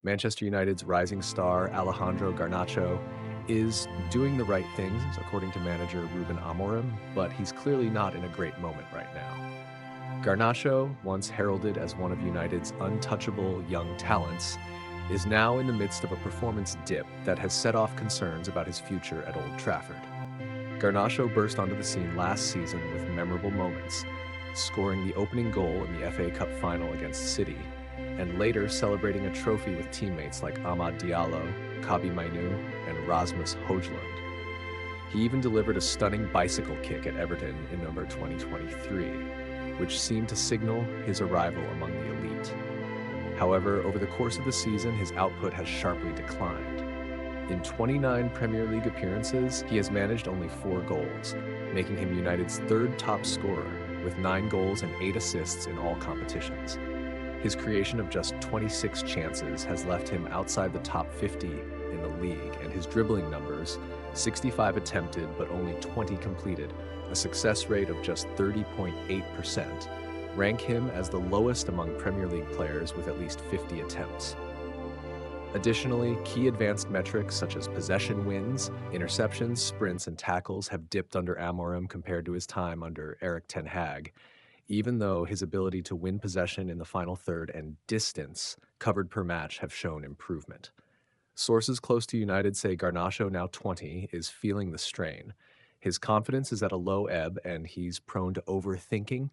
Manchester United's rising star, Alejandro Garnacho, is doing the right things, according to manager Ruben Amorim, but he's clearly not in a great moment right now. Garnacho, once heralded as one of United's untouchable young talents, is now in the midst of a performance dip that has set off concerns about his future at Old Trafford. Garnacho burst onto the scene last season with memorable moments, scoring the opening goal in the FA Cup final against City, and later celebrating a trophy with teammates like Amad Diallo, Kabi Mainu, and Rasmus Højlund. He even delivered a stunning bicycle kick at Everton in November 2023, which seemed to signal his arrival among the elite. However, over the course of the season, his output has sharply declined. In 29 Premier League appearances, he has managed only 4 goals, making him United's third top scorer, with 9 goals and 8 assists in all competitions. His creation of just 26 chances has left him outside the top 50 in the league, and his dribbling numbers, 65 attempted but only 20 completed, a success rate of just 30.8%, rank him as the lowest among Premier League players with at least 50 attempts. Additionally, key advanced metrics such as possession wins, interceptions, sprints, and tackles have dipped under Amorim compared to his time under Erik ten Hag, even though his ability to win possession in the final third and distance covered per match have shown improvement. Sources close to United say Garnacho, now 20, is feeling the strain. His confidence is at a low ebb and he's prone to overthinking,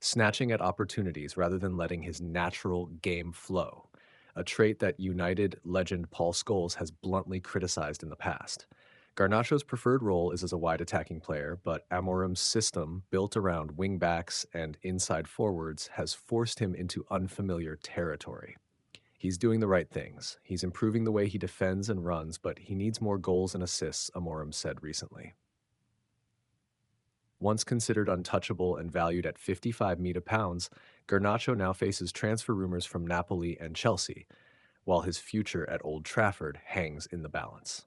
snatching at opportunities rather than letting his natural game flow, a trait that United legend Paul Scholes has bluntly criticized in the past. Garnacho's preferred role is as a wide attacking player, but Amorim's system, built around wingbacks and inside forwards, has forced him into unfamiliar territory. He's doing the right things. He's improving the way he defends and runs, but he needs more goals and assists, Amorim said recently. Once considered untouchable and valued at £55 million, Garnacho now faces transfer rumors from Napoli and Chelsea, while his future at Old Trafford hangs in the balance.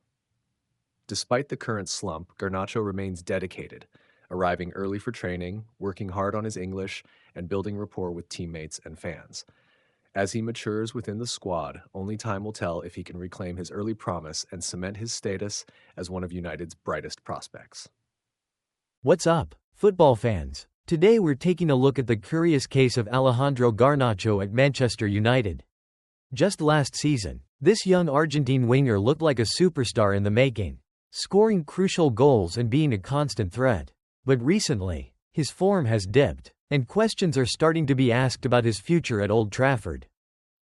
Despite the current slump, Garnacho remains dedicated, arriving early for training, working hard on his English, and building rapport with teammates and fans. As he matures within the squad, only time will tell if he can reclaim his early promise and cement his status as one of United's brightest prospects. What's up, football fans? Today we're taking a look at the curious case of Alejandro Garnacho at Manchester United. Just last season, this young Argentine winger looked like a superstar in the making, scoring crucial goals and being a constant threat. But recently, his form has dipped, and questions are starting to be asked about his future at Old Trafford.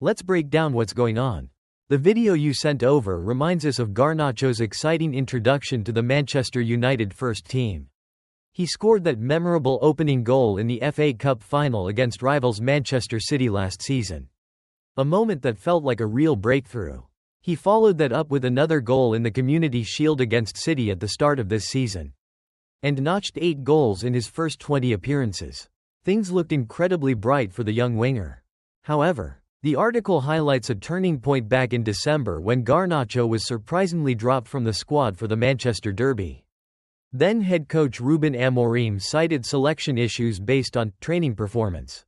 Let's break down what's going on. The video you sent over reminds us of Garnacho's exciting introduction to the Manchester United first team. He scored that memorable opening goal in the FA Cup final against rivals Manchester City last season. A moment that felt like a real breakthrough. He followed that up with another goal in the Community Shield against City at the start of this season, and notched 8 goals in his first 20 appearances. Things looked incredibly bright for the young winger. However, the article highlights a turning point back in December when Garnacho was surprisingly dropped from the squad for the Manchester derby. Then head coach Ruben Amorim cited selection issues based on training performance,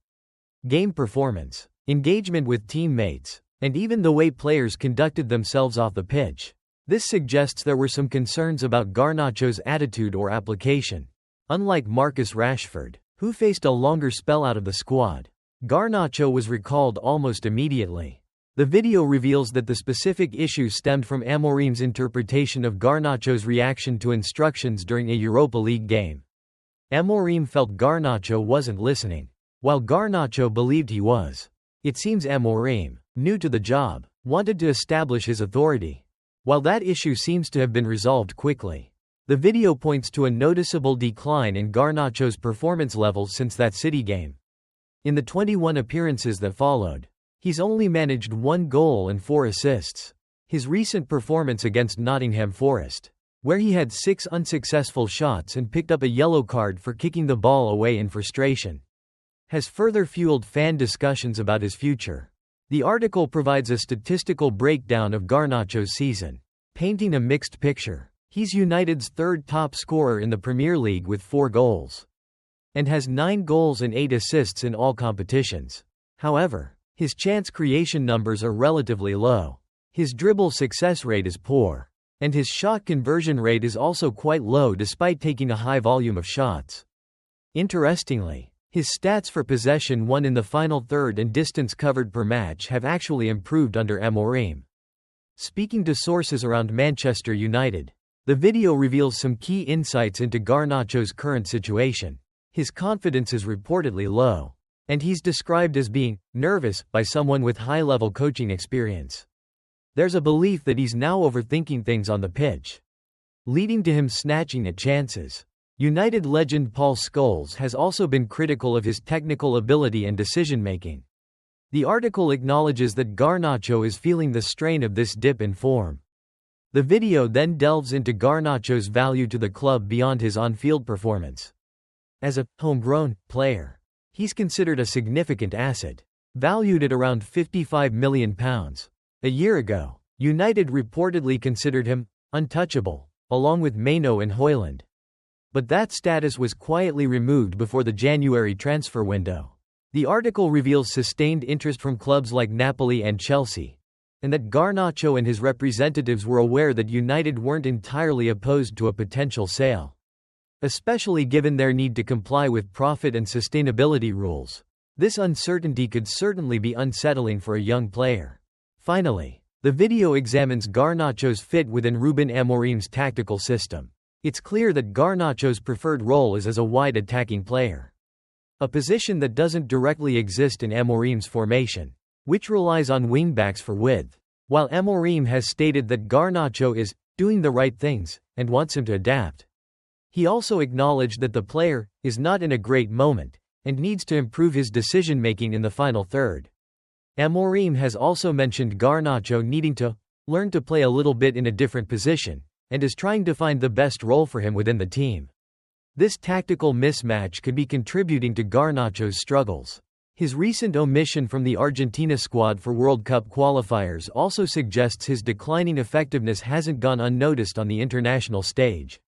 game performance, engagement with teammates, and even the way players conducted themselves off the pitch. This suggests there were some concerns about Garnacho's attitude or application. Unlike Marcus Rashford, who faced a longer spell out of the squad, Garnacho was recalled almost immediately. The video reveals that the specific issues stemmed from Amorim's interpretation of Garnacho's reaction to instructions during a Europa League game. Amorim felt Garnacho wasn't listening, while Garnacho believed he was. It seems Amorim, new to the job, wanted to establish his authority. While that issue seems to have been resolved quickly, the video points to a noticeable decline in Garnacho's performance levels since that City game. In the 21 appearances that followed, he's only managed 1 goal and 4 assists. His recent performance against Nottingham Forest, where he had 6 unsuccessful shots and picked up a yellow card for kicking the ball away in frustration, has further fueled fan discussions about his future. The article provides a statistical breakdown of Garnacho's season, painting a mixed picture. He's United's third top scorer in the Premier League with 4 goals, and has 9 goals and 8 assists in all competitions. However, His chance creation numbers are relatively low. His dribble success rate is poor. And his shot conversion rate is also quite low despite taking a high volume of shots. Interestingly, his stats for possession won in the final third and distance covered per match have actually improved under Amorim. Speaking to sources around Manchester United, the video reveals some key insights into Garnacho's current situation. His confidence is reportedly low, and he's described as being nervous by someone with high-level coaching experience. There's a belief that he's now overthinking things on the pitch, leading to him snatching at chances. United legend Paul Scholes has also been critical of his technical ability and decision-making. The article acknowledges that Garnacho is feeling the strain of this dip in form. The video then delves into Garnacho's value to the club beyond his on-field performance. As a homegrown player, he's considered a significant asset, valued at around £55 million. A year ago, United reportedly considered him untouchable, along with Maino and Højlund. But that status was quietly removed before the January transfer window. The article reveals sustained interest from clubs like Napoli and Chelsea, and that Garnacho and his representatives were aware that United weren't entirely opposed to a potential sale, especially given their need to comply with profit and sustainability rules. This uncertainty could certainly be unsettling for a young player. Finally, the video examines Garnacho's fit within Ruben Amorim's tactical system. It's clear that Garnacho's preferred role is as a wide attacking player, a position that doesn't directly exist in Amorim's formation, which relies on wingbacks for width. While Amorim has stated that Garnacho is doing the right things and wants him to adapt, he also acknowledged that the player is not in a great moment and needs to improve his decision-making in the final third. Amorim has also mentioned Garnacho needing to learn to play a little bit in a different position, and is trying to find the best role for him within the team. This tactical mismatch could be contributing to Garnacho's struggles. His recent omission from the Argentina squad for World Cup qualifiers also suggests his declining effectiveness hasn't gone unnoticed on the international stage.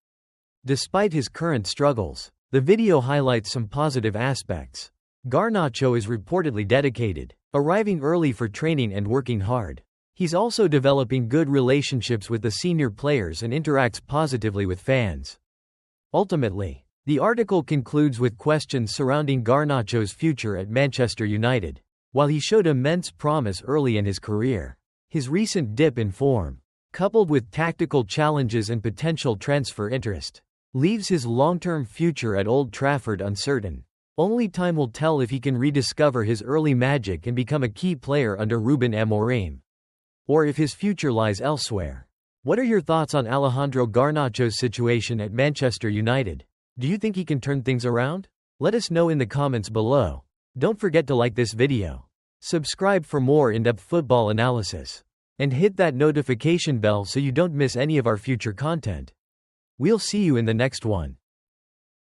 Despite his current struggles, the video highlights some positive aspects. Garnacho is reportedly dedicated, arriving early for training and working hard. He's also developing good relationships with the senior players and interacts positively with fans. Ultimately, the article concludes with questions surrounding Garnacho's future at Manchester United. While he showed immense promise early in his career, his recent dip in form, coupled with tactical challenges and potential transfer interest, leaves his long-term future at Old Trafford uncertain. Only time will tell if he can rediscover his early magic and become a key player under Ruben Amorim, or if his future lies elsewhere. What are your thoughts on Alejandro Garnacho's situation at Manchester United? Do you think he can turn things around? Let us know in the comments below. Don't forget to like this video, subscribe for more in-depth football analysis, and hit that notification bell so you don't miss any of our future content. We'll see you in the next one.